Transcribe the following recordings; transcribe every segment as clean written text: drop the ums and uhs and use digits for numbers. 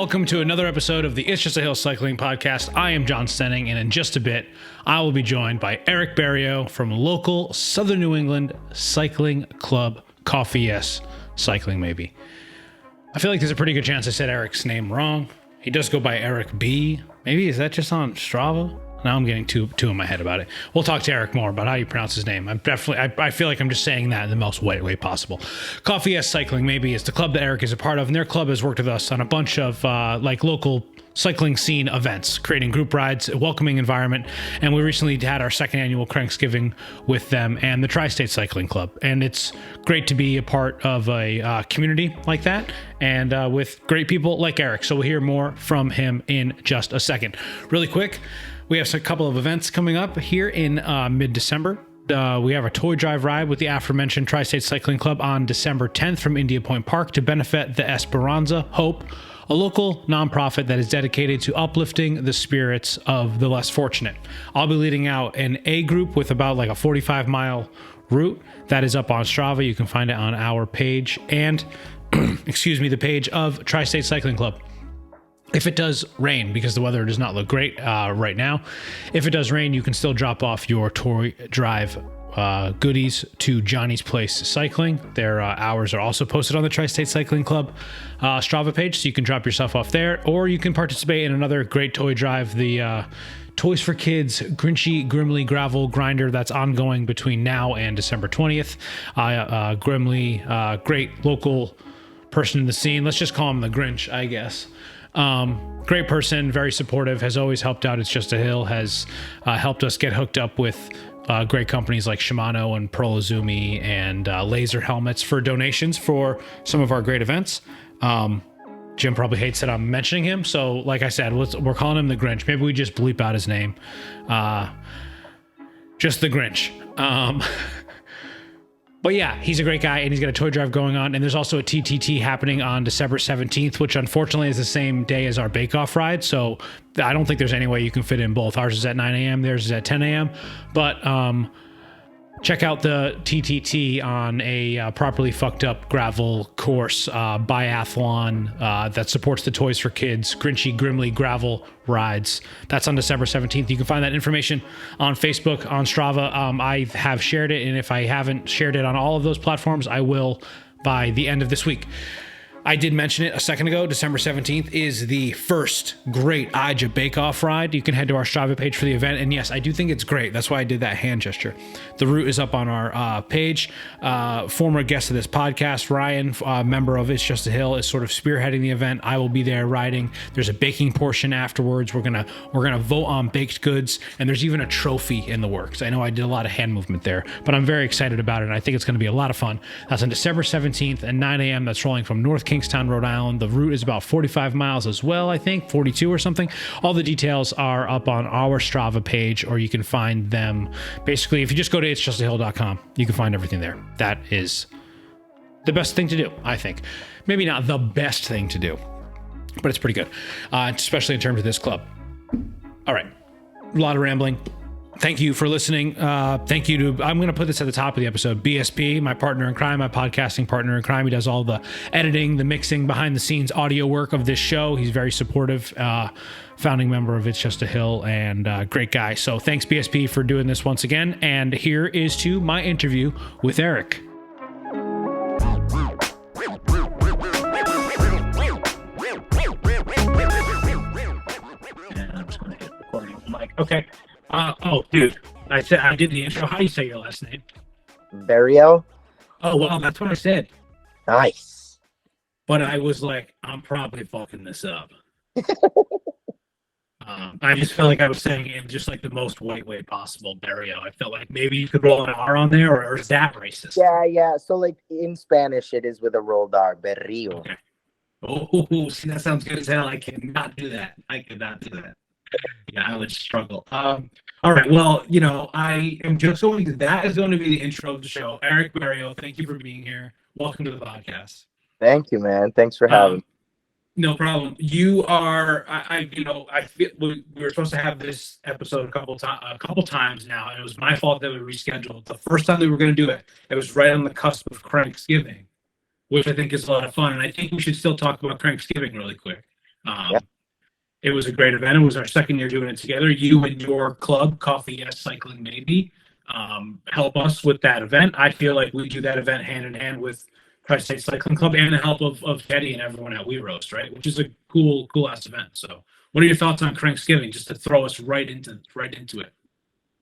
welcome to another episode of the It's Just a Hill Cycling Podcast. I am Jon Stenning, and in just a bit, I will be joined by Erik Berrio from local Southern New England cycling club Coffee Yes Cycling Maybe. I feel like there's a pretty good chance I said Erik's name wrong. He does go by Erik B. Maybe is that just on Strava? Now I'm getting too in my head about it. We'll talk to Erik more about how you pronounce his name. I feel like I'm just saying that in the most white way possible. Coffee Yes Cycling Maybe is the club that Erik is a part of, and their club has worked with us on a bunch of local cycling scene events, creating group rides, a welcoming environment, and we recently had our second annual Cranksgiving with them and the Tri-State Cycling Club. And it's great to be a part of a community like that and with great people like Erik. So we'll hear more from him in just a second. Really quick, we have a couple of events coming up here in mid-December. We have a toy drive ride with the aforementioned Tri-State Cycling Club on December 10th from India Point Park to benefit the Esperanza Hope, a local nonprofit that is dedicated to uplifting the spirits of the less fortunate. I'll be leading out an A group with about like a 45-mile route that is up on Strava. You can find it on our page and, the page of Tri-State Cycling Club. If it does rain, because the weather does not look great right now, if it does rain, you can still drop off your toy drive goodies to Johnny's Place Cycling. Their hours are also posted on the Tri-State Cycling Club Strava page, so you can drop yourself off there, or you can participate in another great toy drive, the Toys for Kids Grinchy Grimly Gravel Grinder that's ongoing between now and December 20th. Grimly, great local person in the scene. Let's just call him the Grinch, I guess. Great person, very supportive, has always helped out. It's Just a Hill, has helped us get hooked up with great companies like Shimano and Pearl Izumi and Laser Helmets for donations for some of our great events. Jim probably hates that I'm mentioning him, so like I said, we're calling him the Grinch. Maybe we just bleep out his name. Just the Grinch. But yeah, he's a great guy, and he's got a toy drive going on. And there's also a TTT happening on December 17th, which unfortunately is the same day as our bake-off ride. So I don't think there's any way you can fit in both. Ours is at 9 a.m., theirs is at 10 a.m. But check out the TTT on a properly fucked up gravel course, biathlon that supports the Toys for Kids, Grinchy Grimly Gravel rides. That's on December 17th. You can find that information on Facebook, on Strava. I have shared it, and if I haven't shared it on all of those platforms, I will by the end of this week. I did mention it a second ago. December 17th is the first great IJAH bake-off ride. You can head to our Strava page for the event. And yes, I do think it's great. That's why I did that hand gesture. The route is up on our page. Former guest of this podcast, Ryan, member of It's Just a Hill, is sort of spearheading the event. I will be there riding. There's a baking portion afterwards. We're gonna vote on baked goods, and there's even a trophy in the works. I know I did a lot of hand movement there, but I'm very excited about it, and I think it's going to be a lot of fun. That's on December 17th at 9 a.m. That's rolling from North Kingstown, Rhode Island. The route is about 45 miles as well, I think, 42 or something. All the details are up on our Strava page, or you can find them. Basically, if you just go to itsjustahill.com, you can find everything there. That is the best thing to do, I think. Maybe not the best thing to do, but it's pretty good, especially in terms of this club. All right, a lot of rambling. Thank you for listening. Thank you to, I'm going to put this at the top of the episode, BSP, my partner in crime, my podcasting partner in crime. He does all the editing, the mixing, behind the scenes audio work of this show. He's very supportive, founding member of It's Just a Hill, and great guy. So thanks, BSP, for doing this once again. And here is to my interview with Erik. And I'm just going to hit recording on the mic. Okay. Dude, I did the intro. How do you say your last name? Berrio. Oh, well, that's what I said. Nice. But I was like, I'm probably fucking this up. I just felt like I was saying it in just like the most white way possible, Berrio. I felt like maybe you could roll an R on there, or is that racist? Yeah. So like in Spanish, it is with a rolled R, Berrio. Okay. Oh, see, that sounds good as hell. I cannot do that. Yeah, I would struggle. All right, well, I am just going to, that is going to be the intro of the show. Erik Berrio, thank you for being here. Welcome to the podcast. Thank you, man. Thanks for having me. No problem. You are, I feel we were supposed to have this episode a couple times now, and it was my fault that we rescheduled. The first time that we were going to do it, it was right on the cusp of Cranksgiving, which I think is a lot of fun. And I think we should still talk about Cranksgiving really quick. Yeah. It was a great event. It was our second year doing it together. You and your club, Coffee Yes Cycling Maybe, help us with that event. I feel like we do that event hand in hand with Tri-State Cycling Club and the help of Teddy and everyone at We Roast, right? Which is a cool ass event. So, what are your thoughts on Cranksgiving? Just to throw us right into it.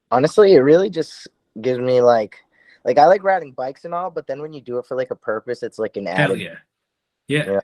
Honestly, it really just gives me like I like riding bikes and all, but then when you do it for like a purpose, it's like an Hell added. yeah, yeah. Yeah.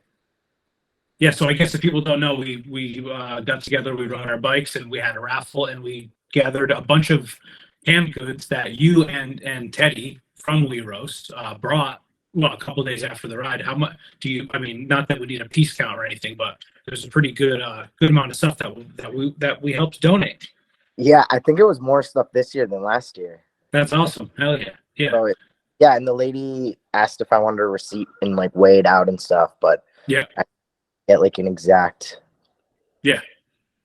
Yeah, so I guess if people don't know, we got together, we rode our bikes, and we had a raffle, and we gathered a bunch of canned goods that you and Teddy from We Roast brought. Well, a couple of days after the ride. How much do you? I mean, not that we need a piece count or anything, but there's a pretty good amount of stuff that we helped donate. Yeah, I think it was more stuff this year than last year. That's awesome. Hell yeah, yeah. So yeah, and the lady asked if I wanted a receipt and like weigh it out and stuff, but yeah, I get like an exact. Yeah.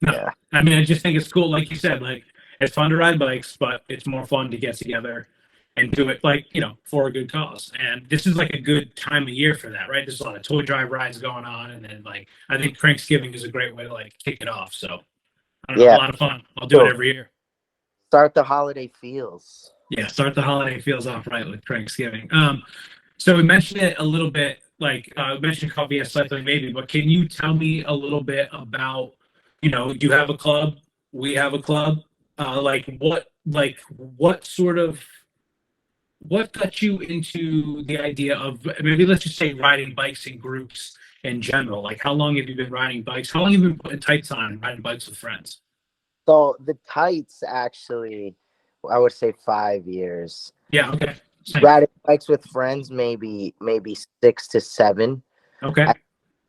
No, yeah. I mean, I just think it's cool. Like you said, like it's fun to ride bikes, but it's more fun to get together and do it like, for a good cause. And this is like a good time of year for that, right? There's a lot of toy drive rides going on. And then like, I think Cranksgiving is a great way to like kick it off. So I don't know, a lot of fun. I'll do it every year. Start the holiday feels. Yeah. Start the holiday feels off right with Cranksgiving. So we mentioned it a little bit, like we mentioned Coffee Yes Cycling Maybe, but can you tell me a little bit about, you have a club, we have a club, what got you into the idea of, maybe let's just say, riding bikes in groups in general? Like, how long have you been riding bikes? How long have you been putting tights on and riding bikes with friends? So the tights, actually, I would say 5 years. Yeah, okay. Same. Riding bikes with friends, maybe 6 to 7. Okay. I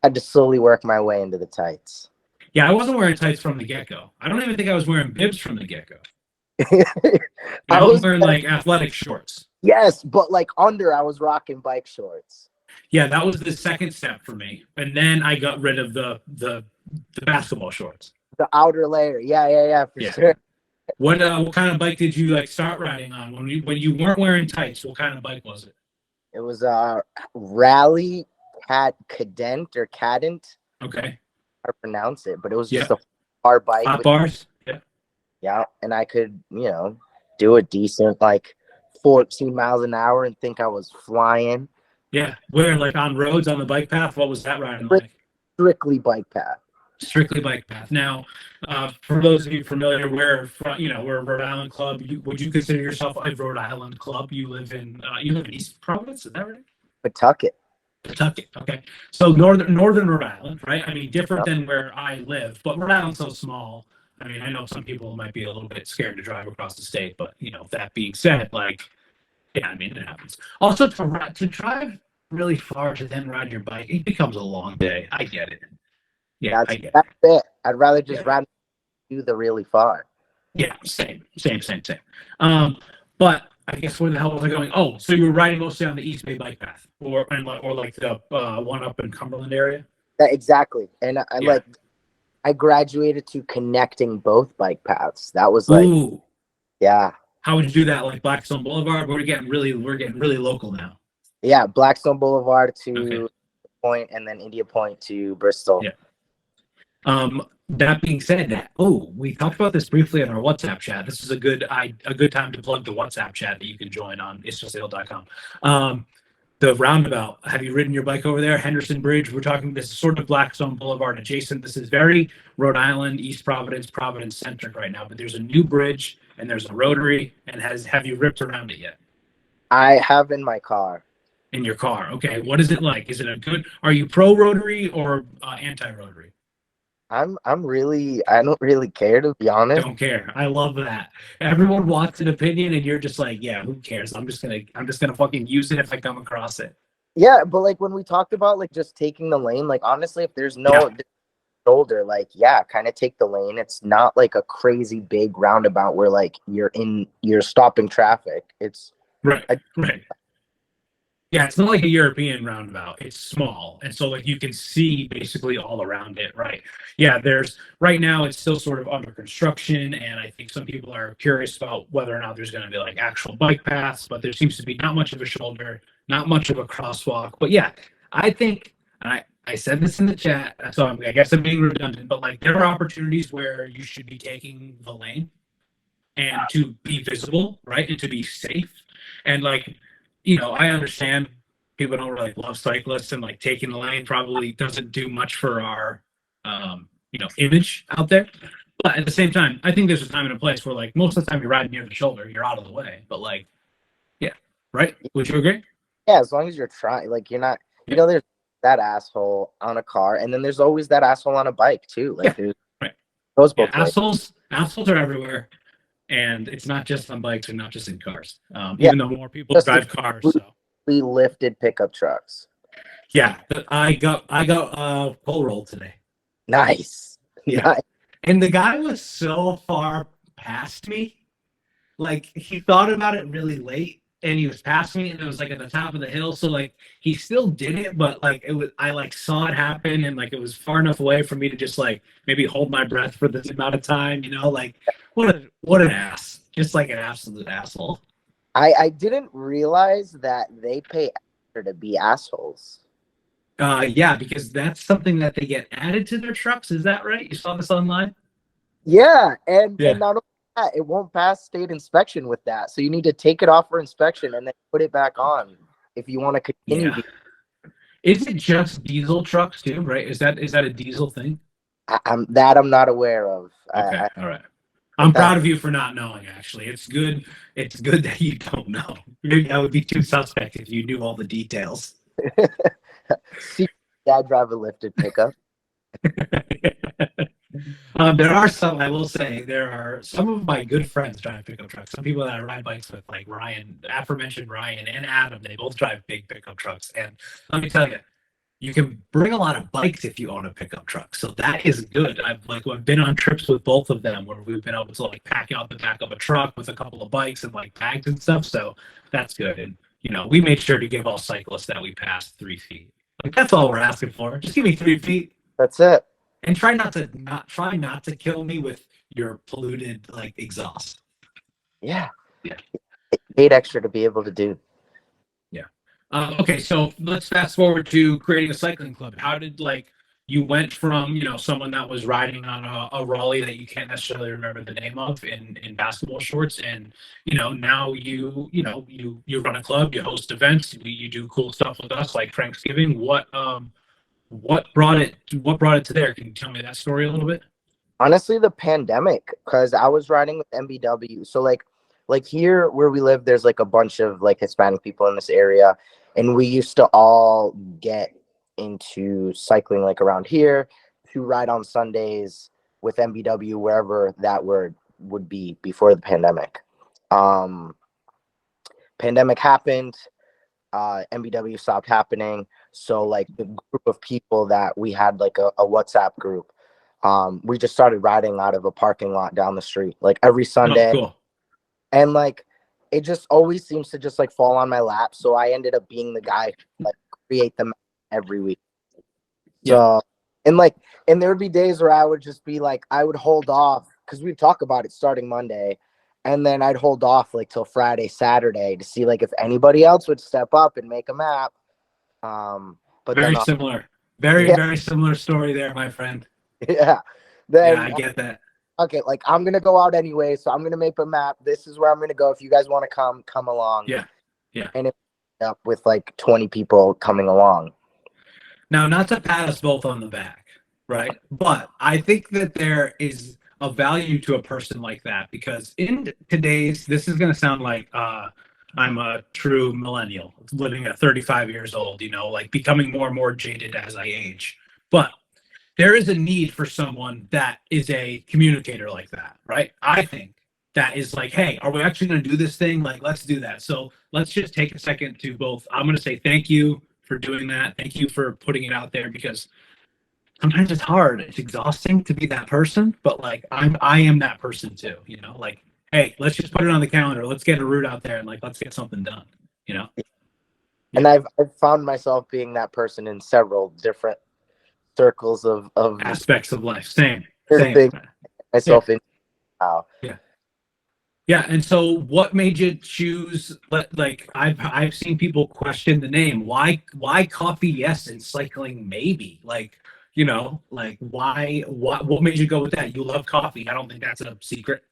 had to slowly work my way into the tights. Yeah, I wasn't wearing tights from the get-go. I don't even think I was wearing bibs from the get-go. I was wearing like athletic shorts. Yes, but like under, I was rocking bike shorts. Yeah, that was the second step for me, and then I got rid of the basketball shorts. The outer layer, yeah, for sure. What kind of bike did you like start riding on when you weren't wearing tights? What kind of bike was it? It was a Rally Cadent or Cadent. Okay. I pronounce it, but it was just a hard bike. Hot bars. Yeah. Yeah, and I could, do a decent like 14 miles an hour and think I was flying. Yeah. Where, like on roads on the bike path? What was that riding like? Strictly bike path. Strictly bike path. Now, for those of you familiar, we're a Rhode Island club. Would you consider yourself a Rhode Island club? You live in East Providence, is that right? Pawtucket. Okay. So northern Rhode Island, right? I mean, different than where I live, but Rhode Island's so small. I mean, I know some people might be a little bit scared to drive across the state, but that being said, like, yeah, I mean, it happens. Also, to drive really far to then ride your bike, it becomes a long day. I get it. Yeah, that's it. I'd rather just ride do the really far. Yeah, same. But I guess where the hell was I going? Oh, so you were riding mostly on the East Bay bike path, or like the one up in Cumberland area. Exactly, and I graduated to connecting both bike paths. That was like, ooh. Yeah. How would you do that? Like Blackstone Boulevard? We're getting really local now. Yeah, Blackstone Boulevard to Point, and then India Point to Bristol. Yeah. That being said, we talked about this briefly in our WhatsApp chat. This is a good time to plug the WhatsApp chat that you can join on itsjustale.com. The roundabout. Have you ridden your bike over there? Henderson Bridge. We're talking. This is sort of Blackstone Boulevard adjacent. This is very Rhode Island, East Providence centric right now. But there's a new bridge and there's a rotary. And have you ripped around it yet? I have in my car. In your car. Okay. What is it like? Is it a good? Are you pro rotary or anti rotary? I don't really care, to be honest. Don't care. I love that. Everyone wants an opinion and you're just like, yeah, who cares? I'm just gonna fucking use it if I come across it. Yeah, but like when we talked about like just taking the lane, like honestly, if there's no shoulder, like kind of take the lane. It's not like a crazy big roundabout where like you're stopping traffic. It's right. Yeah, it's not like a European roundabout. It's small. And so like you can see basically all around it, right? Yeah, right now it's still sort of under construction, and I think some people are curious about whether or not there's going to be like actual bike paths, but there seems to be not much of a shoulder, not much of a crosswalk. But yeah, I think I I said this in the chat, so I guess I'm being redundant, but like there are opportunities where you should be taking the lane and to be visible, right? And to be safe. And like, I understand people don't really love cyclists, and like taking the lane probably doesn't do much for our image out there. But at the same time, I think there's a time and a place where like most of the time you're riding near the shoulder, you're out of the way. But like, yeah, right? Would you agree? Yeah, as long as you're trying, like you're not, there's that asshole on a car, and then there's always that asshole on a bike too. Like there's those both ways. Assholes are everywhere, and it's not just on bikes or not just in cars. Even though more people drive cars, so we lifted pickup trucks. Yeah, but I got pole rolled today. Nice. Yeah. Nice. And the guy was so far past me. Like he thought about it really late, and he was past me, and it was like at the top of the hill. So like he still did it, but like I like saw it happen, and like it was far enough away for me to just like maybe hold my breath for this amount of time. Like what an ass, just like an absolute asshole. I didn't realize that they pay extra to be assholes. Yeah, because that's something that they get added to their trucks. Is that right? You saw this online? Yeah, and not only that, it won't pass state inspection with that. So you need to take it off for inspection and then put it back on if you want to continue. Yeah. Is it just diesel trucks too? Right? Is that a diesel thing? I'm not aware of. Okay, all right. I'm proud of you for not knowing. Actually, it's good. It's good that you don't know. Maybe I would be too suspect if you knew all the details. See, Dad drive a lifted pickup. There are some. I will say there are some of my good friends drive pickup trucks. Some people that I ride bikes with, like Ryan, aforementioned Ryan and Adam, they both drive big pickup trucks. And let me tell you, you can bring a lot of bikes if you own a pickup truck. So that is good. I've been on trips with both of them where we've been able to like pack out the back of a truck with a couple of bikes and like bags and stuff. So that's good. And we made sure to give all cyclists that we passed 3 feet. Like that's all we're asking for. Just give me 3 feet. That's it. And try not to kill me with your polluted like exhaust. Yeah. It paid extra to be able to do. Yeah. Okay, so let's fast forward to creating a cycling club. How did you went from someone that was riding on a Raleigh that you can't necessarily remember the name of in basketball shorts, and now you run a club, you host events, you do cool stuff with us like Cranksgiving. What brought it to there? Can you tell me that story a little bit? Honestly, the pandemic, because I was riding with MBW. So like here where we live, there's like a bunch of like Hispanic people in this area, and we used to all get into cycling like around here to ride on Sundays with MBW wherever that would be before the pandemic. Pandemic happened, MBW stopped happening. So like the group of people that we had, like a WhatsApp group, we just started riding out of a parking lot down the street like every Sunday. Oh, cool. And like it just always seems to just like fall on my lap. So I ended up being the guy who like create them every week. So and there would be days where I would just be like, I would hold off because we'd talk about it starting Monday, and then I'd hold off like till Friday, Saturday to see like if anybody else would step up and make a map. But very similar, very similar story there, my friend. Yeah. Then I get that. Okay, like I'm gonna go out anyway, so I'm gonna make a map. This is where I'm gonna go. If you guys want to come along. Yeah. And it up with like 20 people coming along. Now, not to pat us both on the back, right? But I think that there is a value to a person like that, because in today's, this is going to sound like I'm a true millennial living at 35 years old, like becoming more and more jaded as I age. But there is a need for someone that is a communicator like that, right? I think that is like, hey, are we actually going to do this thing? Like, let's do that. So let's just take a second to both. I'm going to say thank you for doing that. Thank you for putting it out there, because sometimes it's hard. It's exhausting to be that person, but like I am that person too, like, hey, let's just put it on the calendar. Let's get a route out there and like, let's get something done, And I've found myself being that person in several different circles of aspects of life. Same. Myself in. Yeah. Yeah, and so what made you choose? Like I've seen people question the name. Why coffee yes and cycling maybe? Like like why what made you go with that? You love coffee. I don't think that's a secret.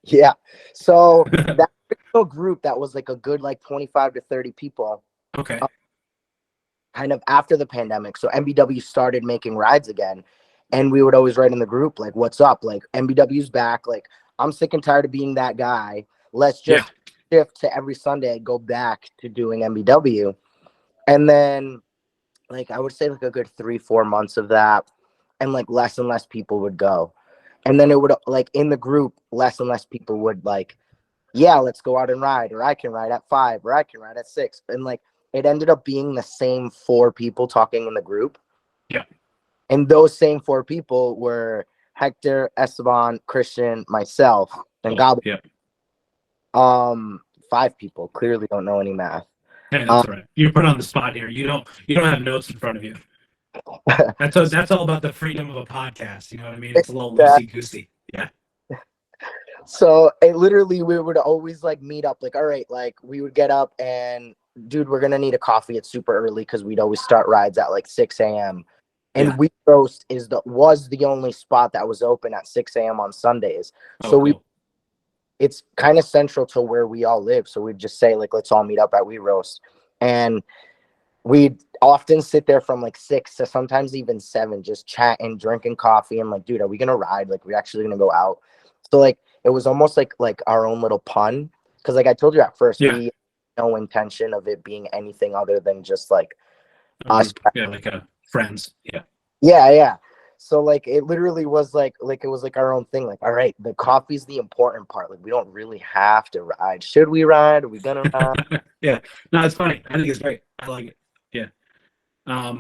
Yeah. So that original group that was like a good like 25 to 30 people, Okay. uh, kind of after the pandemic. So MBW started making rides again. And we would always write in the group, like, what's up? Like, MBW's back. Like, I'm sick and tired of being that guy. Let's Yeah. just shift to every Sunday, go back to doing MBW. And then, like, I would say like a good 3-4 months of that. And like less and less people would go. And then it would, like, in the group, less and less people would, like, yeah, let's go out and ride, or I can ride at 5, or I can ride at 6. And like, it ended up being the same 4 people talking in the group. Yeah. And those same 4 people were Hector, Esteban, Christian, myself, and Cool. Goblin. Yeah. 5 people clearly don't know any math. Hey, Um, that's all right. You're put on the spot here. You don't have notes in front of you. That's all about the freedom of a podcast. You know what I mean? It's a little loosey goosey. Yeah. so it literally, we would always like meet up, like, all right, like we would get up and, dude, we're gonna need a coffee. It's super early because we'd always start rides at like 6 a.m. And Yeah. We Roast was the only spot that was open at 6 a.m. on Sundays. Oh, So cool. it's kind of central to where we all live. So we'd just say, like, let's all meet up at We Roast. And we'd often sit there from like 6 to sometimes even 7, just chatting, drinking coffee. And like, dude, are we gonna ride? Like, we're actually gonna go out. So like, it was almost like our own little pun. Cause like I told you at first, Yeah. we had no intention of it being anything other than just like us. Yeah, like friends. Yeah. Yeah. So like, it literally was like it was like our own thing. Like, all right, the coffee's the important part. Like, we don't really have to ride. Should we ride? Are we gonna ride? Yeah. No, it's funny. I think it's great. I like it. Yeah.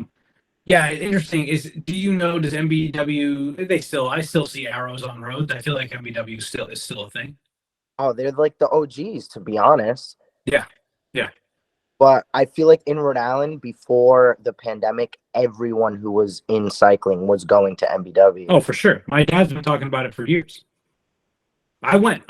Yeah, interesting. Do you know, does MBW I still see arrows on roads. I feel like MBW is still a thing. Oh, they're like the OGs, to be honest. Yeah. Yeah. But I feel like in Rhode Island, before the pandemic, everyone who was in cycling was going to MBW. Oh, for sure. My dad's been talking about it for years. I went.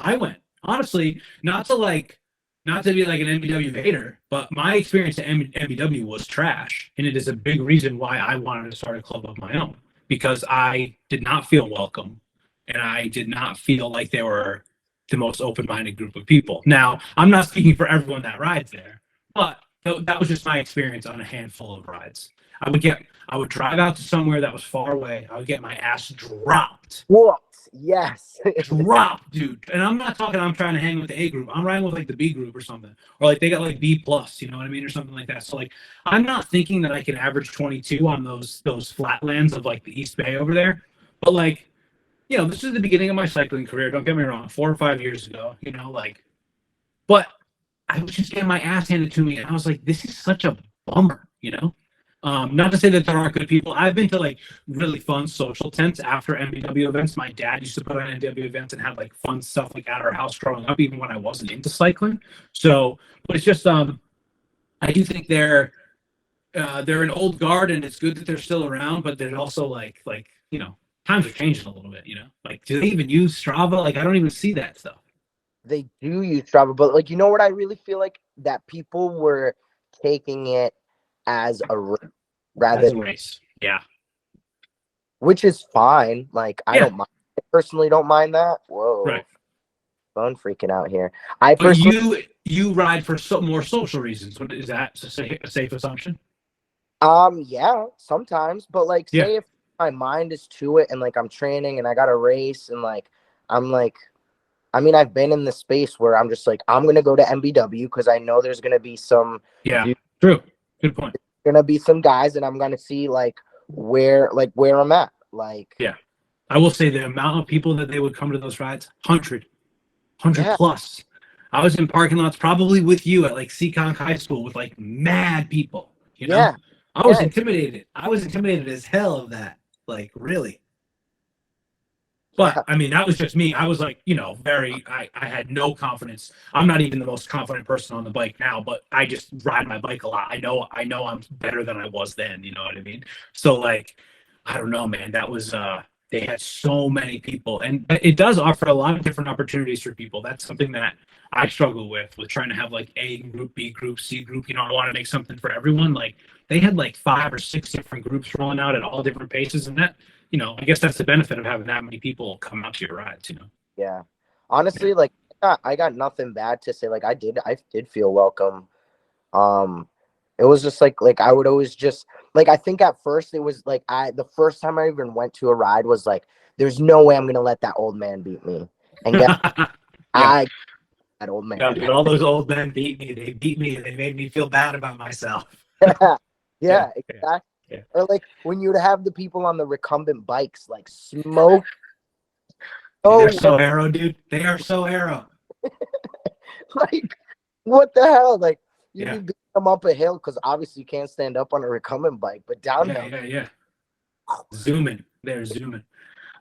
Honestly, not to be like an MBW hater, but my experience at MBW was trash. And it is a big reason why I wanted to start a club of my own, because I did not feel welcome and I did not feel like they were the most open-minded group of people. Now, I'm not speaking for everyone that rides there, but that was just my experience on a handful of rides. I would drive out to somewhere that was far away. I would get my ass dropped. What? Yes. Dropped, dude. And I'm not talking I'm trying to hang with the A group. I'm riding with like the B group or something. Or like they got like B plus, you know what I mean? Or something like that. So like I'm not thinking that I can average 22 on those flatlands of like the East Bay over there. But like, this is the beginning of my cycling career. Don't get me wrong, 4 or 5 years ago, but I was just getting my ass handed to me, and I was like, this is such a bummer. Not to say that there aren't good people. I've been to like really fun social tents after MBW events. My dad used to put on MBW events and have like fun stuff like at our house growing up, even when I wasn't into cycling. So, but it's just I do think they're an old guard, and it's good that they're still around. But they're also like times are changing a little bit. Like, do they even use Strava? Like, I don't even see that stuff. They do use Strava, but like, you know what I really feel like? That people were taking it as a race rather As a than, race. Yeah. which is fine. Like, I Yeah. don't mind. I personally don't mind that. Whoa. Right. Phone freaking out here. I But personally, you ride for more social reasons. What is that a safe assumption? yeah, sometimes, but like, Yeah. say if my mind is to it and like I'm training and I got a race and like I'm like, I mean, I've been in the space where I'm just like, I'm gonna go to MBW because I know there's gonna be some, Yeah. True. Good point. gonna be some guys, and I'm gonna see like where I'm at. Like, Yeah. I will say the amount of people that they would come to those rides, 100 yeah, plus. I was in parking lots probably with you at like Seekonk High School with like mad people, yeah, I was yeah. intimidated. I was intimidated as hell of that. Like, really. But I mean, that was just me. I was like, I had no confidence. I'm not even the most confident person on the bike now, but I just ride my bike a lot. I know I'm better than I was then, you know what I mean? So like, I don't know, man. That was they had so many people, and it does offer a lot of different opportunities for people. That's something that I struggle with trying to have like A group, B group, C group. I want to make something for everyone. Like they had like 5 or 6 different groups rolling out at all different paces, and that, I guess that's the benefit of having that many people come out to your rides. Yeah. Honestly, like I got nothing bad to say. Like I did feel welcome. It was just like I would always just like, I think at first it was like the first time I even went to a ride was like, there's no way I'm gonna let that old man beat me. And guess Yeah. I that old man. Yeah, dude, all those old men beat me. They beat me. They made me feel bad about myself. Yeah, exactly. Yeah. Or like when you would have the people on the recumbent bikes like smoke. Dude, they're so aero, dude. They are so aero. Like, what the hell? Like, you Yeah. can beat them up a hill because obviously you can't stand up on a recumbent bike, but down Yeah. Zooming. They're zooming.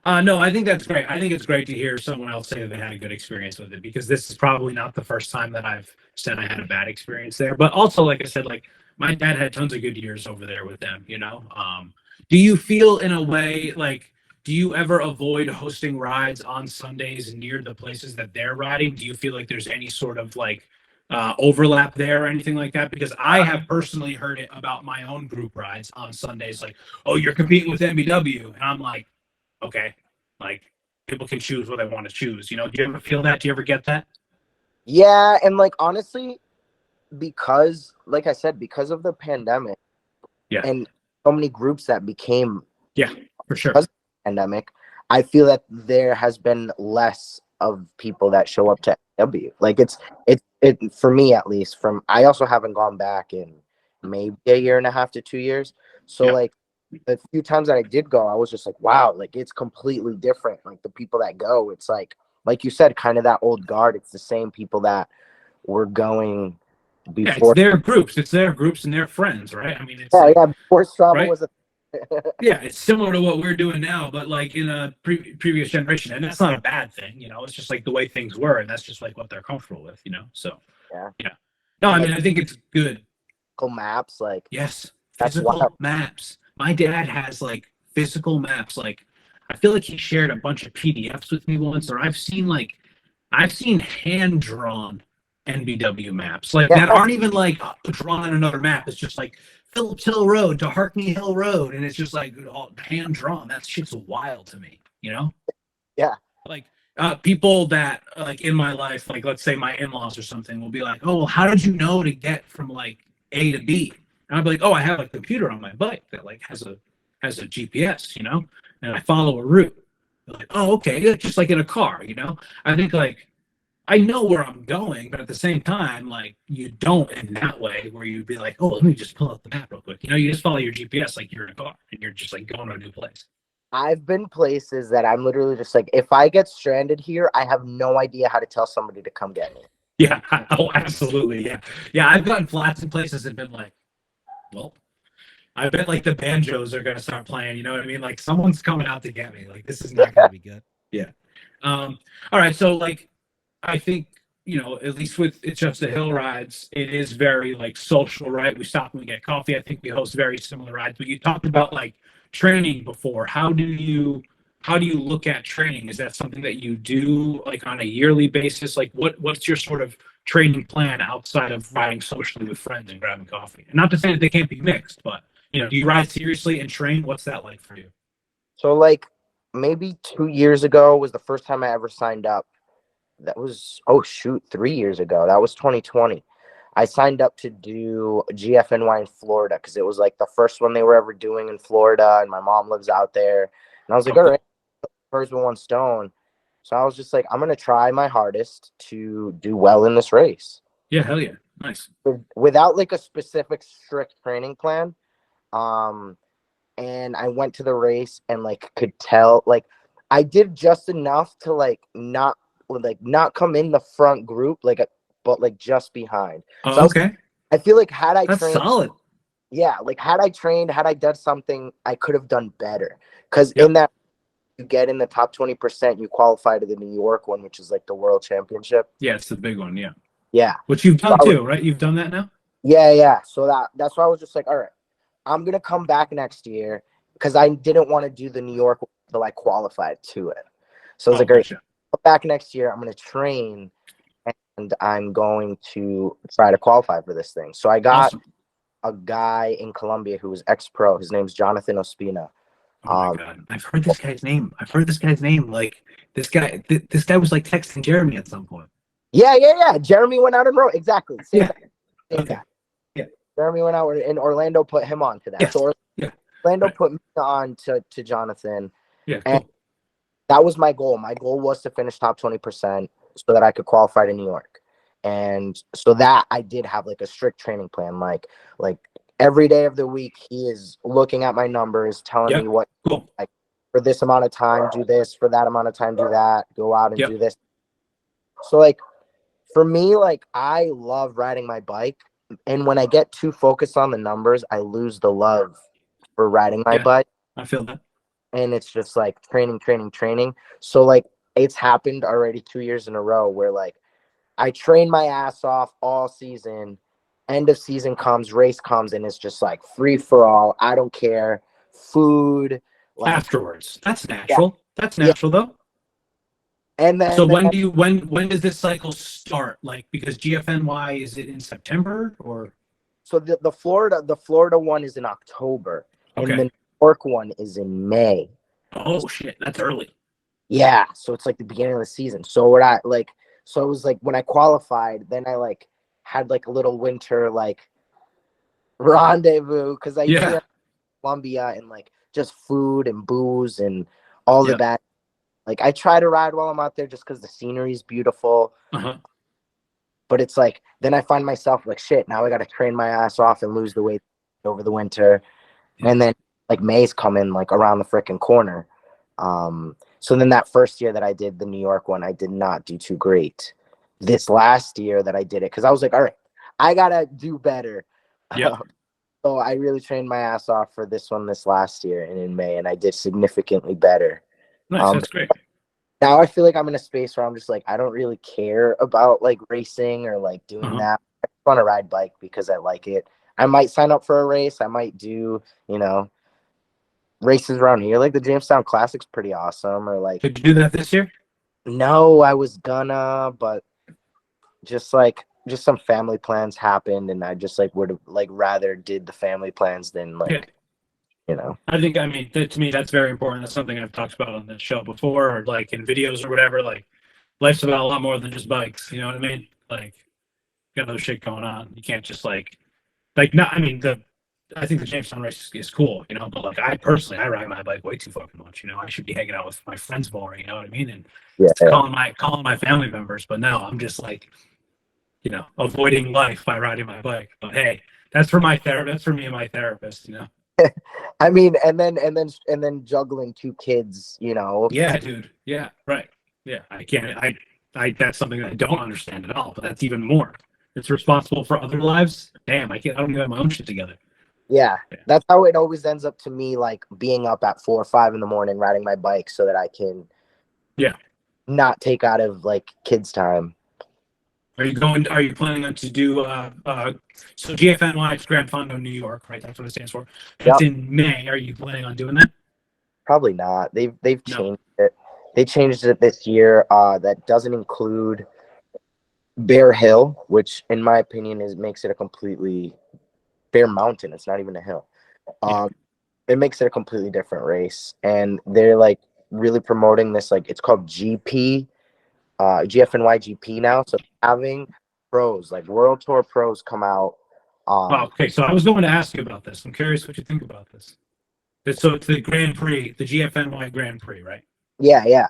No, I think that's great. I think it's great to hear someone else say that they had a good experience with it, because this is probably not the first time that I've said I had a bad experience there. But also, like I said, like my dad had tons of good years over there with them. Do you feel in a way like, do you ever avoid hosting rides on Sundays near the places that they're riding? Do you feel like there's any sort of like overlap there or anything like that? Because I have personally heard it about my own group rides on Sundays, like, oh, you're competing with MBW, and I'm like, okay, like people can choose what they want to choose. Do you ever feel that? Do you ever get that? Yeah, and like honestly, because like I said, because of the pandemic, Yeah, and so many groups that became for sure. because of the pandemic, I feel that there has been less of people that show up to W. Like it for me at least. I also haven't gone back in maybe a year and a half to 2 years. So like the few times that I did go, I was just like, wow, like it's completely different. Like the people that go, it's like you said, kind of that old guard. It's the same people that were going before. Yeah, it's their groups and their friends, right? I mean, it's before Strava right? was a yeah, it's similar to what we're doing now, but like in a previous generation, and that's not a bad thing. It's just like the way things were, and that's just like what they're comfortable with. So yeah. No, I mean, I think it's good. Maps, like Yes, that's physical maps. My dad has like physical maps. Like I feel like he shared a bunch of PDFs with me once, or I've seen hand drawn NBW maps like that aren't even like drawn on another map. It's just like Phillips Hill Road to Harkney Hill Road, and it's just like all hand drawn. That shit's wild to me. Yeah. Like people that like in my life, like let's say my in-laws or something, will be like, "Oh, well, how did you know to get from like A to B?" And I'll be like, "Oh, I have a computer on my bike that like has a GPS, and I follow a route." They're like, "Oh, okay," just like in a car, I think like I know where I'm going, but at the same time, like you don't in that way where you'd be like, "Oh, let me just pull up the map real quick." You just follow your GPS like you're in a car and you're just like going to a new place. I've been places that I'm literally just like, if I get stranded here, I have no idea how to tell somebody to come get me. Yeah. Oh, absolutely. Yeah. Yeah. I've gotten flats in places and been like, well, I bet like the banjos are going to start playing. You know what I mean? Like someone's coming out to get me. Like this is not going to be good. Yeah. All right. So like, I think, at least with It's Just the Hill rides, it is very like social, right? We stop and we get coffee. I think we host very similar rides, but you talked about like training before. How do you look at training? Is that something that you do like on a yearly basis? Like what's your sort of training plan outside of riding socially with friends and grabbing coffee? And not to say that they can't be mixed, but do you ride seriously and train? What's that like for you? So like maybe 2 years ago was the first time I ever signed up. That was 3 years ago. That was 2020. I signed up to do GFNY in Florida because it was like the first one they were ever doing in Florida, and my mom lives out there. And I was like, all right, birds with one stone. So I was just like, I'm gonna try my hardest to do well in this race. Yeah, hell yeah, nice. Without like a specific strict training plan. And I went to the race and like could tell like I did just enough to like not come in the front group but like just behind. Oh, so okay. I feel like had I That's trained, solid. Yeah, like had I trained, had I done something, I could have done better. Because in that you get in the top 20%, you qualify to the New York one, which is like the world championship. Yeah, it's the big one. Yeah. Yeah. Which you've done too, right? You've done that now? Yeah. So that's why I was just like, all right, I'm gonna come back next year because I didn't want to do the New York till I qualified to it. So I was like, all right, gotcha. back next year, I'm going to train and I'm going to try to qualify for this thing. So I got Awesome. a guy in Colombia who was ex-pro. His name's Jonathan Ospina. Oh my God. I've heard this guy's name. Like this guy, this guy was like texting Jeremy at some point. Yeah. Jeremy went out and rode. Exactly. Same Yeah. guy. Same Okay. guy. Yeah. Jeremy went out and Orlando put him on to that. Yes. So Yeah. Orlando Right. put me on to Jonathan. Yeah. And Cool. that was my goal. My goal was to finish top 20% so that I could qualify to New York. And so that I did have like a strict training plan. Like every day of the week, he is looking at my numbers, telling Yeah. me what, Cool. like, for this amount of time, do this, for that amount of time, do that, go out and Yep. do this. So like for me, like I love riding my bike. And when I get too focused on the numbers, I lose the love for riding my Yeah. bike. I feel that. And it's just like training. So like it's happened already 2 years in a row where like I train my ass off all season. End of season comes, race comes, and it's just like free for all. I don't care. Food, like Afterwards. That's natural. That's Yeah. natural though. and then So when does this cycle start? Like because GFNY, is it in September or so the Florida one is in October, okay? and the New York one is in May. Oh shit, that's early. Yeah, so it's like the beginning of the season. So what I like, so it was like when I qualified, then I like had like a little winter like rendezvous because I Yeah. usually have Colombia and like just food and booze and all the Yeah. bad. Like I try to ride while I'm out there just because the scenery is beautiful. Uh-huh. But it's like then I find myself like shit. Now I got to train my ass off and lose the weight over the winter, Yeah. and then like May's coming like around the freaking corner. So then that first year that I did the New York one, I did not do too great. This last year that I did it, because I was like, all right, I gotta do better. Yeah. So I really trained my ass off for this one this last year and in May, and I did significantly better. Nice. That's great. Now I feel like I'm in a space where I'm just like, I don't really care about like racing or like doing Uh-huh. that. I just want to ride bike because I like it. I might sign up for a race. I might do, races around here. Like the Jamestown Classic's pretty awesome. Or like, Did you do that this year? no, I was gonna, but just some family plans happened, and I just like would have like rather did the family plans than like, Yeah. I think, to me, that's very important. That's something I've talked about on the show before, or like in videos or whatever. Like, life's about a lot more than just bikes. You know what I mean? Like, you got other shit going on. You can't just not. I mean, I think the Jamestown race is cool, but like I personally, I ride my bike way too fucking much. I should be hanging out with my friends more. You know what I mean? And yeah, calling my family members. But no, I'm just like, avoiding life by riding my bike. But hey, that's for my therapist. That's for me and my therapist. I mean, and then juggling two kids, Yeah, dude. Yeah, right. Yeah, I can't. I that's something that I don't understand at all. But that's even more. It's responsible for other lives. Damn, I don't even have my own shit together. Yeah, that's how it always ends up to me, like being up at 4 or 5 in the morning riding my bike so that I can not take out of like kids' time. Are you planning on to do so GFNY is Grand Fondo New York, right? That's what it stands for. That's in May. Are you planning on doing that? Probably not. They've No. changed it. They changed it this year. That doesn't include Bear Hill, which in my opinion makes it a completely Bear Mountain. It's not even a hill. It makes it a completely different race, and they're like really promoting this. Like it's called GP, GFNY GP now. So having pros like World Tour pros come out. Okay, so I was going to ask you about this. I'm curious what you think about this. So it's the Grand Prix, the GFNY Grand Prix, right? Yeah.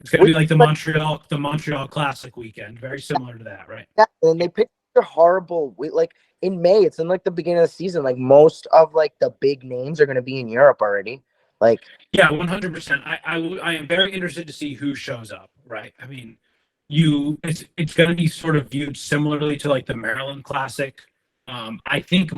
It's gonna be like the Montreal Classic weekend, very similar to that, right? Yeah, and they picked a horrible like in May. It's in like the beginning of the season. Like most of like the big names are going to be in Europe already. Like yeah, 100%. I am very interested to see who shows up, right? I mean, it's going to be sort of viewed similarly to like the Maryland Classic. I think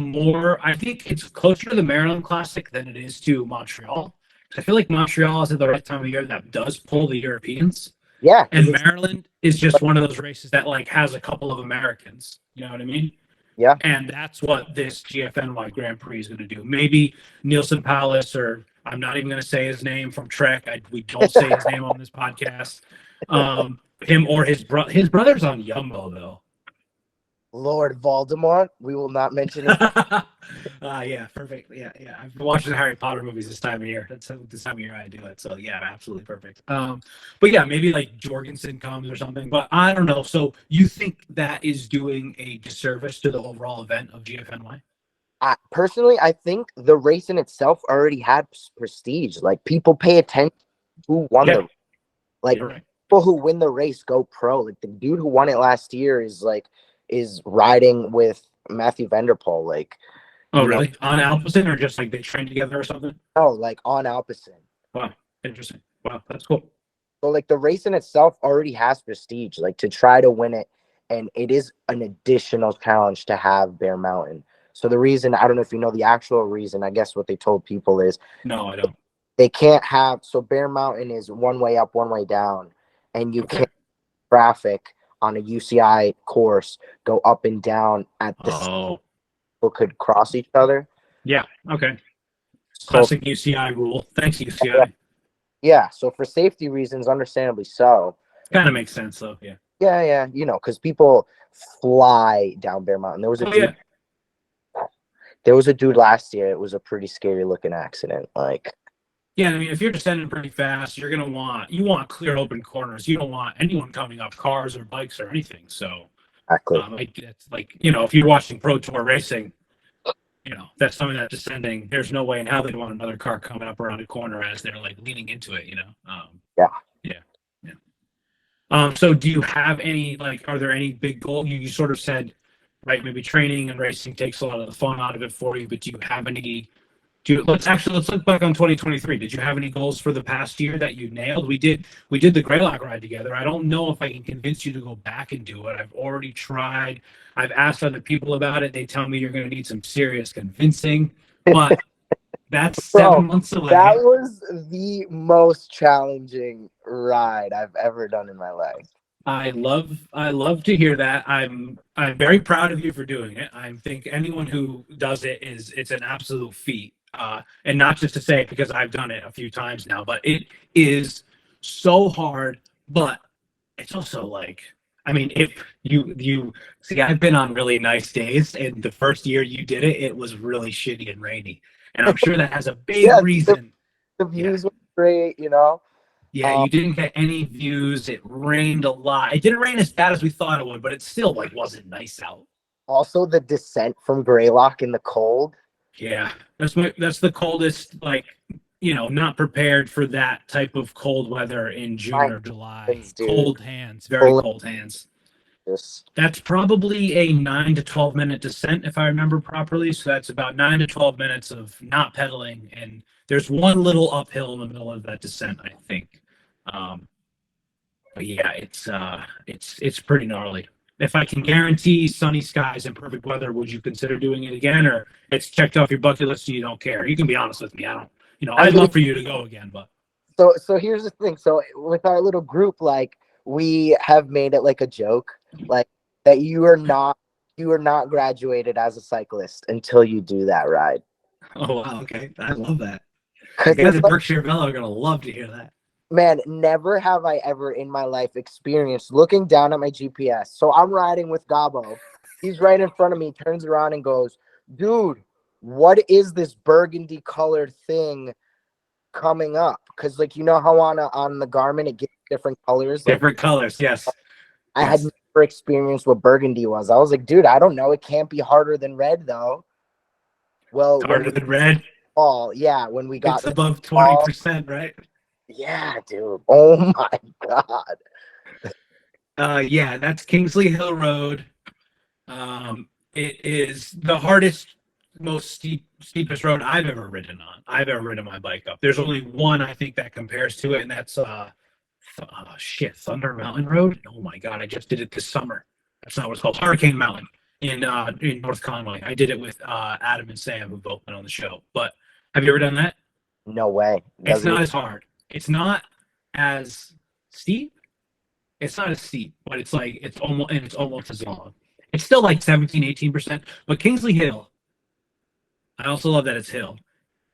it's closer to the Maryland Classic than it is to Montreal. I feel like Montreal is at the right time of year that does pull the Europeans. yeah, And Maryland is just one of those races that like has a couple of Americans. You know what I mean? Yeah. And that's what this GFNY Grand Prix is going to do. Maybe Nielsen Palace or I'm not even going to say his name from Trek. We don't say his name on this podcast. Him or his brother's on Yumbo though. Lord Voldemort. We will not mention it. Yeah, perfect. Yeah. I've been watching the Harry Potter movies this time of year. That's this time of year I do it. So yeah, absolutely perfect. But yeah, maybe like Jorgensen comes or something. But I don't know. So you think that is doing a disservice to the overall event of GFNY? Personally, I think the race in itself already had prestige. Like, people pay attention to who won the, like, right. People who win the race go pro. Like, the dude who won it last year is riding with Matthew Vanderpool. Like, oh really? On Alpecin, or just like they train together or something? No, like on Alpecin. Wow, interesting. Wow, that's cool. So like the race in itself already has prestige. Like, to try to win it, and it is an additional challenge to have Bear Mountain. So the reason, I don't know if you know the actual reason, I guess what they told people is, no, I don't. They can't have, so Bear Mountain is one way up, one way down, and you can't traffic on a UCI course go up and down at the people could cross each other. Yeah. Okay. So, classic UCI rule. Thanks, UCI. Yeah. So for safety reasons, understandably so. Kind of makes sense though. Yeah. Yeah. Because people fly down Bear Mountain. There was a dude last year. It was a pretty scary looking accident. Like, yeah, I mean, if you're descending pretty fast, you want clear open corners. You don't want anyone coming up, cars or bikes or anything. So, exactly. it's like, if you're watching Pro Tour racing, that's something that's descending. There's no way in hell they'd want another car coming up around a corner as they're like leaning into it. Yeah. So, do you have any are there any big goals? You sort of said, right? Maybe training and racing takes a lot of the fun out of it for you. But do you have any? Let's look back on 2023. Did you have any goals for the past year that you nailed? We did the Greylock ride together. I don't know if I can convince you to go back and do it. I've already tried. I've asked other people about it. They tell me you're going to need some serious convincing, but that's 7 months away. That was the most challenging ride I've ever done in my life. I love to hear that. I'm very proud of you for doing it. I think anyone who does it's an absolute feat. And not just to say it because I've done it a few times now, but it is so hard. But it's also like, I mean, if you see, I've been on really nice days, and the first year you did it, it was really shitty and rainy, and I'm sure that has a big reason. The views were great, Yeah, you didn't get any views. It rained a lot. It didn't rain as bad as we thought it would, but it still wasn't nice out. Also, the descent from Greylock in the cold. Yeah, that's the coldest. Not prepared for that type of cold weather in June or July. Cold hands, very cold hands. Yes. That's probably a 9 to 12 minute descent, if I remember properly. So that's about 9 to 12 minutes of not pedaling, and there's one little uphill in the middle of that descent, I think. But yeah, it's pretty gnarly. If I can guarantee sunny skies and perfect weather, would you consider doing it again, or it's checked off your bucket list so you don't care? You can be honest with me. I don't. I'd love for you to go again, but. So here's the thing. So with our little group, we have made it like a joke, that you are not graduated as a cyclist until you do that ride. Oh wow! Okay, I love that. You guys at Berkshire Velo are gonna love to hear that. Man, never have I ever in my life experienced looking down at my GPS. So I'm riding with Gabo. He's right in front of me, turns around and goes, "Dude, what is this burgundy colored thing coming up?" Because how on the Garmin it gets different colors. Different colors, yes. I had never experienced what burgundy was. I was like, dude, I don't know. It can't be harder than red though. Well, it's harder than red. Oh yeah, when we got it's above 20%, right? Yeah, dude. Oh my god. Yeah, that's Kingsley Hill Road. It is the hardest, most steepest road I've ever ridden on. I've ever ridden my bike up. There's only one I think that compares to it, and that's Thunder Mountain Road. Oh my god, I just did it this summer. That's not what it's called. Hurricane Mountain in North Conway. I did it with Adam and Sam, who both been on the show. But have you ever done that? No way. It's not as hard. It's not as steep. It's not as steep, but it's almost as long. It's still 17, 18%. But Kingsley Hill, I also love that it's hill.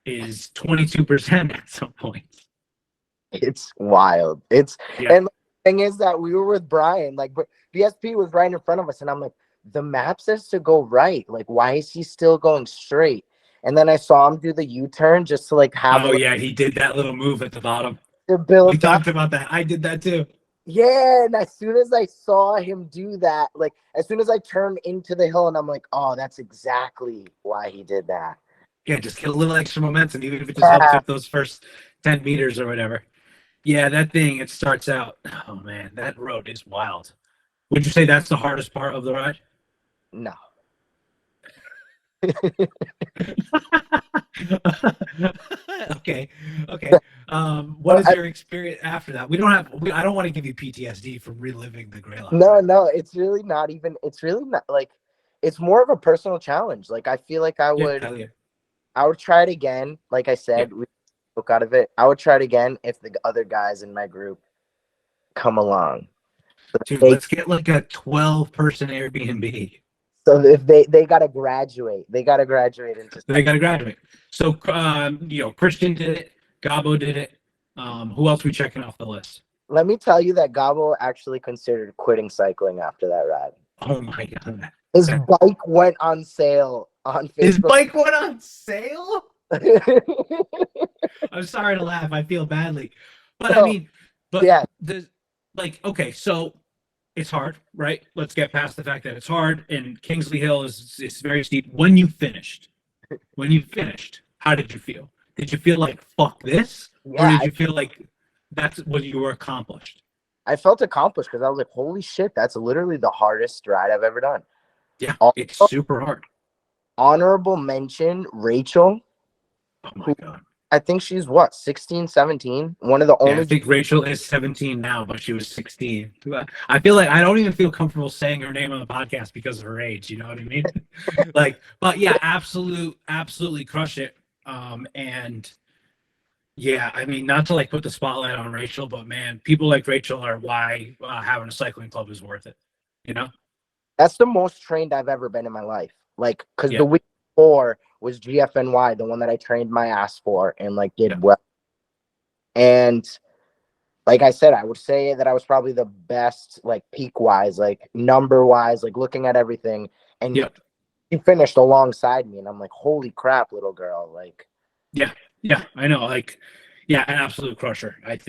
is 22% at some point. It's wild. And the thing is that we were with Brian, like, but BSP was right in front of us, and I'm like, the map says to go right. Like, why is he still going straight? And then I saw him do the U-turn just to like have. Oh yeah, he did that little move at the bottom. To build. We talked about that. I did that too. Yeah, and as soon as I saw him do that, like as soon as I turned into the hill, and I'm like, oh, that's exactly why he did that. Yeah, just get a little extra momentum, even if it just helps up those first 10 meters or whatever. Yeah, that thing, it starts out. Oh man, that road is wild. Would you say that's the hardest part of the ride? No. Okay. What is your experience after that? I don't want to give you PTSD from reliving the Greylock. No, it's really not like, it's more of a personal challenge. Like, I feel like I would try it again. Like I said, we spoke out of it. I would try it again if the other guys in my group come along. Dude, let's get like a 12-person Airbnb. So if they gotta graduate, they gotta graduate. So Christian did it, Gabo did it. Who else we checking off the list? Let me tell you that Gabo actually considered quitting cycling after that ride. Oh my god. His bike went on sale on Facebook. His bike went on sale? I'm sorry to laugh. I feel badly. But no, I mean, okay, so it's hard, right? Let's get past the fact that it's hard, and Kingsley Hill is very steep. When you finished, how did you feel? Did you feel like fuck this, or did you feel like that's what you were accomplished? I felt accomplished because I was like, holy shit, that's literally the hardest ride I've ever done. Yeah, it's super hard. Honorable mention, Rachel. Oh my god. I think she's what, 16, 17? One of the only. I think Rachel is 17 now, but she was 16. I feel like I don't even feel comfortable saying her name on the podcast because of her age. You know what I mean? But yeah, absolutely crush it. And yeah, I mean, not to like put the spotlight on Rachel, but man, people like Rachel are why having a cycling club is worth it. You know? That's the most trained I've ever been in my life. Like, because the week before was GFNY, the one that I trained my ass for and like did well. And like I said, I would say that I was probably the best, like peak wise, like number wise, like looking at everything. And he finished alongside me, and I'm like, holy crap, little girl. Like, yeah, I know. Like, yeah, an absolute crusher. I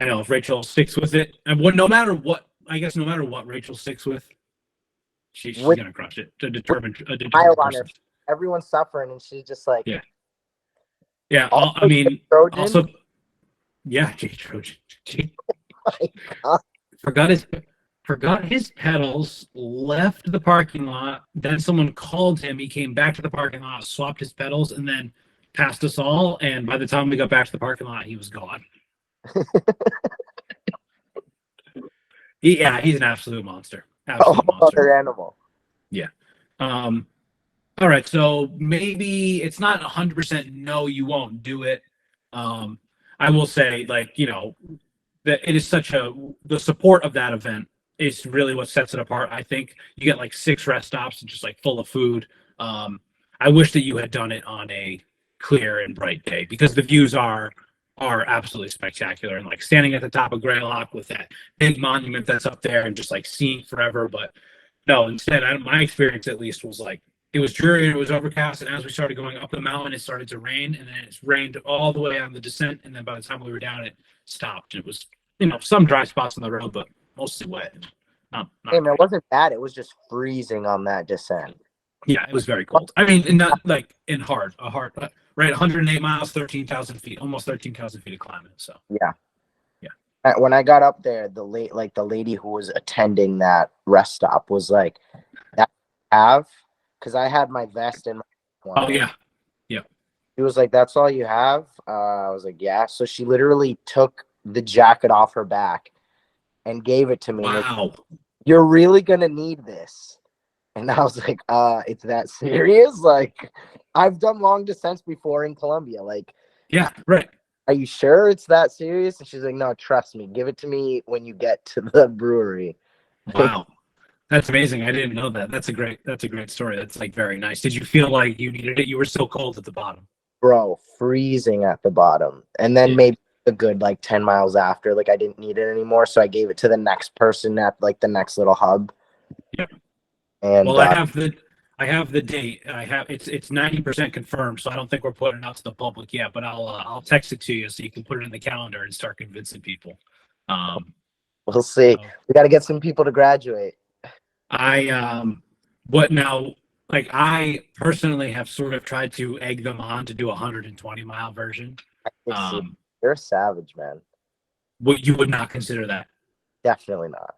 know if Rachel sticks with it, and no matter what Rachel sticks with, she's gonna crush it to determine a person. Everyone's suffering, and she's just like, yeah. I mean, also, yeah, Jay Trojan. Oh forgot his pedals, left the parking lot. Then someone called him. He came back to the parking lot, swapped his pedals, and then passed us all. And by the time we got back to the parking lot, he was gone. He's an absolute monster. Monster animal. Yeah. All right, so maybe it's not 100% no, you won't do it. I will say, like, that it is the support of that event is really what sets it apart. I think you get like 6 rest stops and just like full of food. I wish that you had done it on a clear and bright day because the views are absolutely spectacular, and like standing at the top of Greylock with that big monument that's up there and just like seeing forever. But no, instead, my experience at least was like, it was dreary, it was overcast, and as we started going up the mountain, it started to rain, and then it rained all the way on the descent, and then by the time we were down, it stopped. It was, some dry spots on the road, but mostly wet. It wasn't bad. It was just freezing on that descent. Yeah, it was very cold. I mean, not like hard, right? 108 miles, 13,000 feet, almost 13,000 feet of climbing. So yeah. When I got up there, the lady who was attending that rest stop was like, "That have." Because I had my vest in my one. Oh, yeah. She was like, "That's all you have?" I was like, "Yeah." So she literally took the jacket off her back and gave it to me. Wow. Like, "You're really going to need this." And I was like, it's that serious? Like, I've done long descents before in Colombia. Like, yeah, right. Are you sure it's that serious? And she's like, "No, trust me. Give it to me when you get to the brewery." Wow. That's amazing. I didn't know that. That's a great story. That's like very nice. Did you feel like you needed it? You were so cold at the bottom. bro, freezing at the bottom. And then maybe a good like 10 miles after, like I didn't need it anymore, so I gave it to the next person at like the next little hub. Yeah. And Well, I have the date. It's 90% confirmed, so I don't think we're putting it out to the public yet. But I'll text it to you so you can put it in the calendar and start convincing people. We'll see. We got to get some people to graduate. What now? Like I personally have sort of tried to egg them on to do a 120-mile version. You're a savage, man. What you would not consider that? Definitely not.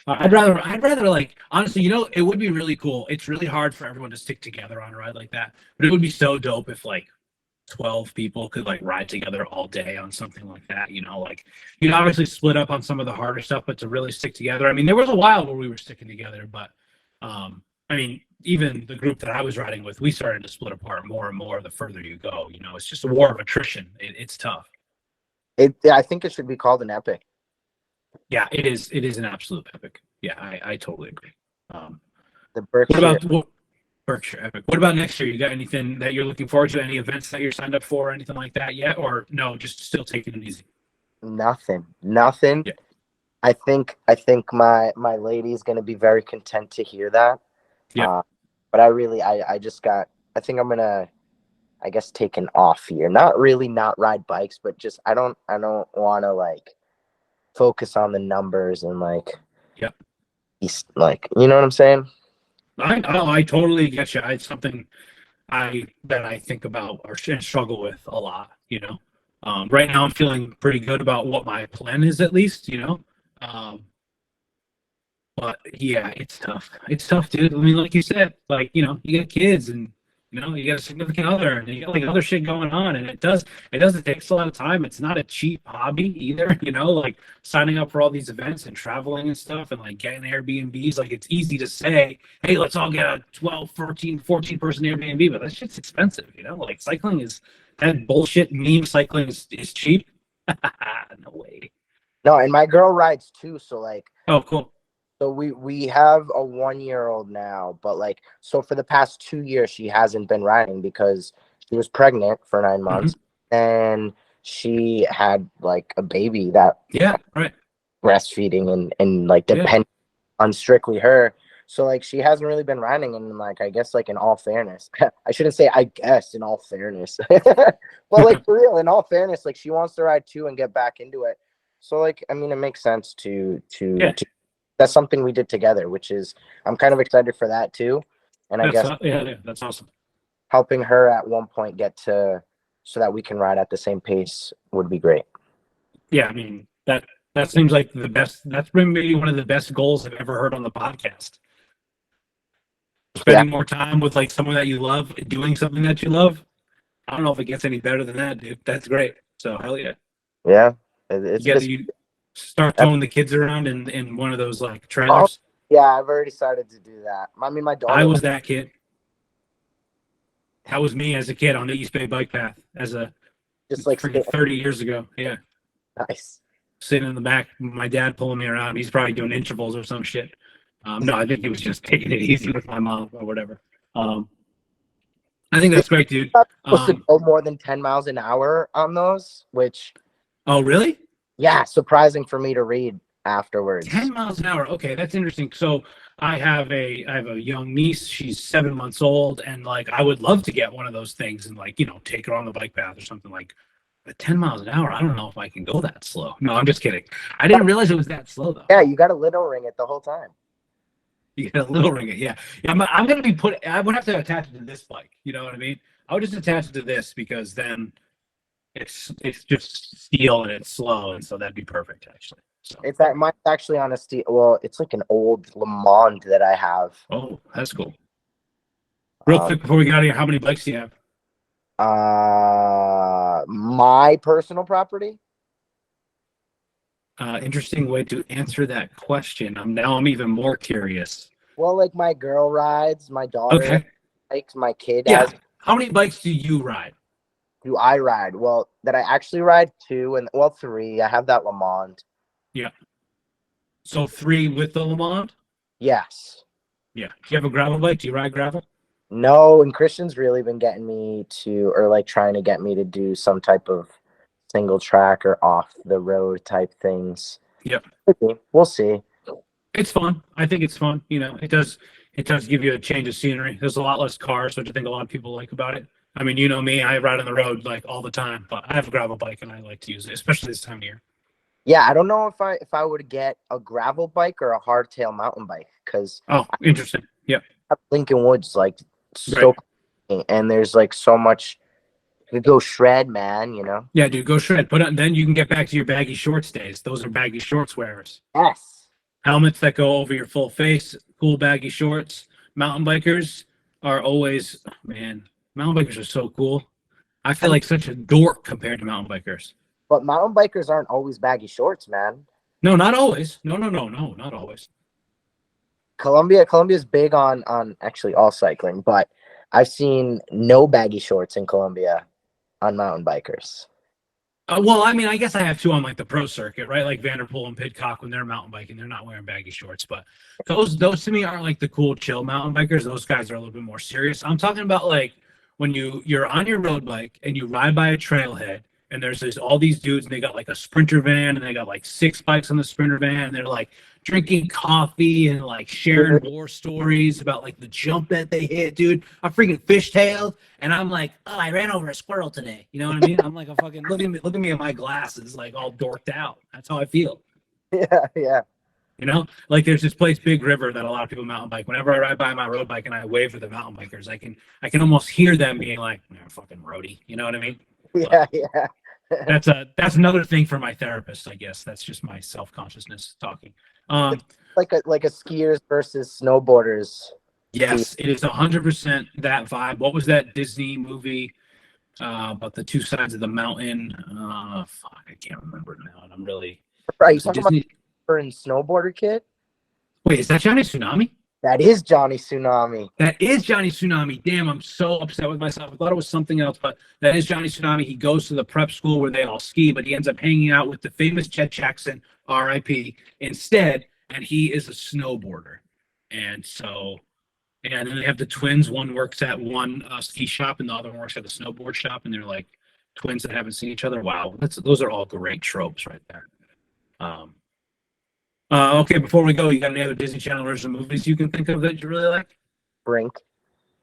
I'd rather like honestly, it would be really cool. It's really hard for everyone to stick together on a ride like that, but it would be so dope if like 12 people could like ride together all day on something like that. Like you'd obviously split up on some of the harder stuff, but to really stick together. I mean, there was a while where we were sticking together, but I mean, even the group that I was riding with, we started to split apart more and more the further you go. It's just a war of attrition. It's tough. I think it should be called an epic. Yeah, it is. It is an absolute epic. Yeah, I totally agree. The Berkshire. Berkshire epic? What about next year? You got anything that you're looking forward to? Any events that you're signed up for, or anything like that yet? Or no, just still taking it easy? Nothing. Yeah. I think my lady's gonna be very content to hear that. Yeah. But I think I'm gonna, I guess, take an off year. Not really not ride bikes, but just I don't want to like focus on the numbers and like like, you know what I'm saying? I totally get you. It's something that I think about or struggle with a lot. Right now I'm feeling pretty good about what my plan is, at least. But yeah, it's tough. It's tough, dude. I mean, like you said, like you got kids and you got a significant other and you got like other shit going on, and it takes a lot of time. It's not a cheap hobby either. Like signing up for all these events and traveling and stuff and like getting Airbnbs. Like it's easy to say, hey, let's all get a 12, 14 person Airbnb, but that shit's expensive. Like cycling is that bullshit meme. Cycling is cheap. No way. No, and my girl rides too, so like. Oh, cool. So we have a 1-year-old now, but like, so for the past 2 years, she hasn't been riding because she was pregnant for 9 months, and she had like a baby that right breastfeeding and like depending on strictly her. So like she hasn't really been riding, and like I guess like in all fairness, I shouldn't say I guess in all fairness, but like for real, in all fairness, like she wants to ride too and get back into it. So like I mean, it makes sense to that's something we did together, which is I'm kind of excited for that too. And I guess that's awesome. Helping her at one point get to so that we can ride at the same pace would be great. Yeah, I mean that seems like the best. That's maybe one of the best goals I've ever heard on the podcast. Spending more time with like someone that you love, doing something that you love. I don't know if it gets any better than that, dude. That's great. So hell yeah. Yeah, you start throwing the kids around in one of those like trailers. Yeah, I've already started to do that. I mean, my daughter. I was that kid. That was me as a kid on the East Bay bike path as a just like 30 years ago. Yeah. Nice. Sitting in the back, my dad pulling me around. He's probably doing intervals or some shit. No, I think he was just taking it easy with my mom or whatever. I think that's great, dude. I'm supposed to go more than 10 miles an hour on those, which. Oh, really? Yeah, surprising for me to read afterwards. 10 miles an hour. Okay, that's interesting. So I have a young niece. She's 7 months old, and like I would love to get one of those things and like take her on the bike path or something like. But 10 miles an hour, I don't know if I can go that slow. No, I'm just kidding. I didn't realize it was that slow though. Yeah, you got a little ring it the whole time. You got a little ring it, yeah. I'm gonna be I would have to attach it to this bike. You know what I mean? I would just attach it to this because then it's just steel and it's slow, and so that'd be perfect actually. So mine's actually on a steel. Well, it's like an old Le Mans that I have. Oh, that's cool. Real quick before we get out of here, how many bikes do you have? My personal property. Interesting way to answer that question. I'm even more curious. Well, like my girl rides, my daughter bikes, my kid has. How many bikes do you ride? Do I ride? Well, that I actually ride 2 and 3. I have that Le Mans. Yeah. So 3 with the Le Mans? Yes. Yeah. Do you have a gravel bike? Do you ride gravel? No, and Christian's really been getting me to, or like trying to get me to do some type of single track or off the road type things. Yep. We'll see. It's fun. I think it's fun. You know, it does give you a change of scenery. There's a lot less cars, which I think a lot of people like about it. I mean, you know me, I ride on the road like all the time, but I have a gravel bike and I like to use it, especially this time of year. Yeah, I don't know if I would get a gravel bike or a hardtail mountain bike, because Interesting. Yep. Lincoln Woods like so Right. and there's like so much. You could go shred, man, you know. Yeah, dude, go shred. Put on, then you can get back to your baggy shorts days. Those are baggy shorts wearers. Yes. Helmets that go over your full face, cool baggy shorts. Mountain bikers are always, man, mountain bikers are so cool. I feel like such a dork compared to mountain bikers. But mountain bikers aren't always baggy shorts, man. No, not always. No, not always. Colombia's big on actually all cycling, but I've seen no baggy shorts in Colombia on mountain bikers. Well, I mean, I guess I have two on like the pro circuit, right? Like Vanderpool and Pidcock when they're mountain biking, they're not wearing baggy shorts. But those to me aren't like the cool, chill mountain bikers. Those guys are a little bit more serious. I'm talking about like when you're on your road bike and you ride by a trailhead and there's all these dudes and they got like a Sprinter van and they got like 6 bikes on the Sprinter van and they're like drinking coffee and like sharing war stories about like the jump that they hit, dude. I freaking fishtailed and I'm like, oh, I ran over a squirrel today. You know what I mean? I'm like a fucking look at me in my glasses, like all dorked out. That's how I feel. Yeah. You know, like there's this place, Big River, that a lot of people mountain bike. Whenever I ride by my road bike and I wave for the mountain bikers, I can almost hear them being like, fucking roadie. You know what I mean? Yeah. That's another thing for my therapist, I guess. That's just my self-consciousness talking. Like a skiers versus snowboarders. Yes, it is 100% that vibe. What was that Disney movie about the two sides of the mountain? Fuck, I can't remember now. And I'm really right. You talking about and snowboarder kid? Wait, is that Johnny Tsunami? That is Johnny Tsunami. That is Johnny Tsunami. Damn, I'm so upset with myself. I thought it was something else, but that is Johnny Tsunami. He goes to the prep school where they all ski, but he ends up hanging out with the famous Chet Jackson, R.I.P., instead, and he is a snowboarder. And then they have the twins. One works at one ski shop, and the other one works at the snowboard shop, and they're like twins that haven't seen each other. Wow, those are all great tropes right there. Okay, before we go, you got any other Disney Channel original movies you can think of that you really like? Brink.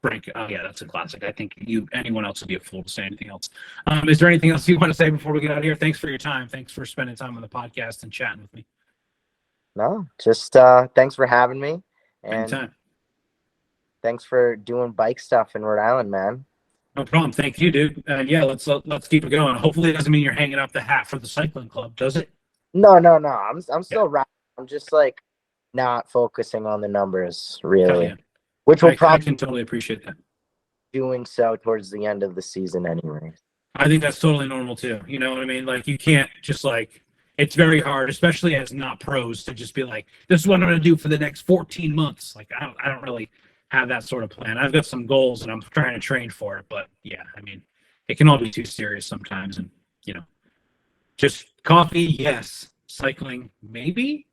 Oh yeah, that's a classic. I think anyone else would be a fool to say anything else. Is there anything else you want to say before we get out of here? Thanks for your time. Thanks for spending time on the podcast and chatting with me. No, just thanks for having me. And anytime. Thanks for doing bike stuff in Rhode Island, man. No problem. Thank you, dude. And yeah, let's keep it going. Hopefully it doesn't mean you're hanging up the hat for the cycling club, does it? No. I'm still riding. I'm just like not focusing on the numbers really, yeah. Which will probably I can totally appreciate that. Doing so towards the end of the season anyway. I think that's totally normal too. You know what I mean? Like you can't just like, it's very hard, especially as not pros, to just be like, this is what I'm going to do for the next 14 months. Like I don't really have that sort of plan. I've got some goals and I'm trying to train for it, but yeah, I mean, it can all be too serious sometimes. And you know, just coffee. Yes. Cycling. Maybe.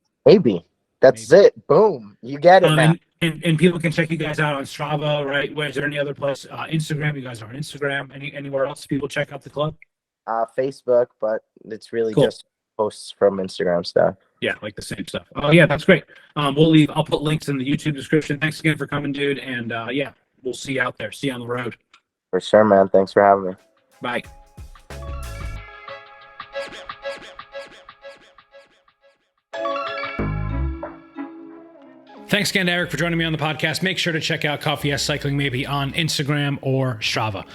That's it. Boom. You get it now. And people can check you guys out on Strava, right? Where is there any other place? Instagram. You guys are on Instagram. Anywhere else people check out the club? Facebook, but it's really cool. Just posts from Instagram stuff. Yeah, like the same stuff. Oh yeah, that's great. I'll put links in the YouTube description. Thanks again for coming, dude. And yeah, we'll see you out there. See you on the road. For sure, man. Thanks for having me. Bye. Thanks again to Erik for joining me on the podcast. Make sure to check out Coffee Yes Cycling maybe on Instagram or Strava.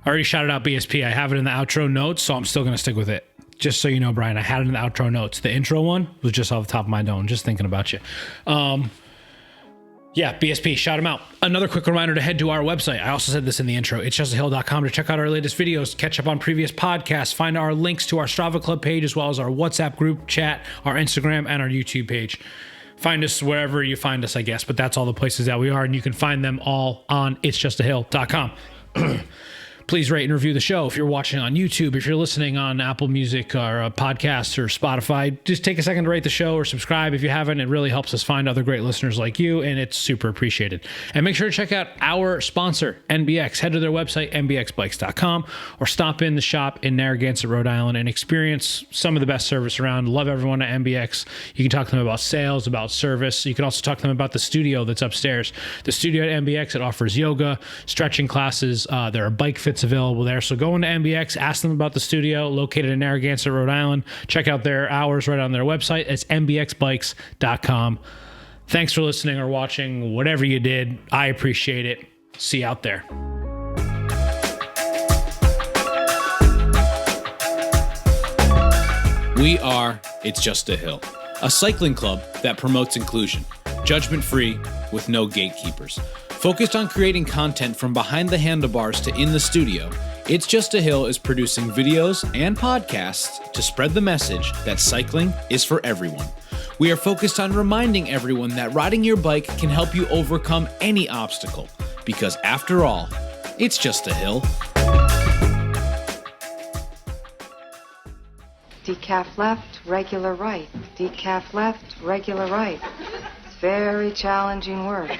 I already shouted out BSP. I have it in the outro notes, so I'm still going to stick with it. Just so you know, Brian, I had it in the outro notes. The intro one was just off the top of my dome, just thinking about you. Yeah, BSP, shout him out. Another quick reminder to head to our website. I also said this in the intro. It's justahill.com to check out our latest videos, catch up on previous podcasts, find our links to our Strava Club page, as well as our WhatsApp group chat, our Instagram, and our YouTube page. Find us wherever you find us, I guess, but that's all the places that we are, and you can find them all on itsjustahill.com. Please rate and review the show. If you're watching on YouTube, if you're listening on Apple Music or podcasts or Spotify, just take a second to rate the show or subscribe if you haven't. It really helps us find other great listeners like you, and it's super appreciated. And make sure to check out our sponsor, NBX. Head to their website, nbxbikes.com, or stop in the shop in Narragansett, Rhode Island, and experience some of the best service around. Love everyone at NBX. You can talk to them about sales, about service. You can also talk to them about the studio that's upstairs. The studio at NBX, it offers yoga, stretching classes. There are bike fits available there. So go into NBX, ask them about the studio located in Narragansett, Rhode Island. Check out their hours right on their website. It's nbxbikes.com. Thanks for listening or watching, whatever you did. I appreciate it. See you out there. We are It's Just a Hill, a cycling club that promotes inclusion, judgment-free, with no gatekeepers. Focused on creating content from behind the handlebars to in the studio, It's Just a Hill is producing videos and podcasts to spread the message that cycling is for everyone. We are focused on reminding everyone that riding your bike can help you overcome any obstacle, because after all, it's just a hill. Decaf left, regular right. Decaf left, regular right. It's very challenging work.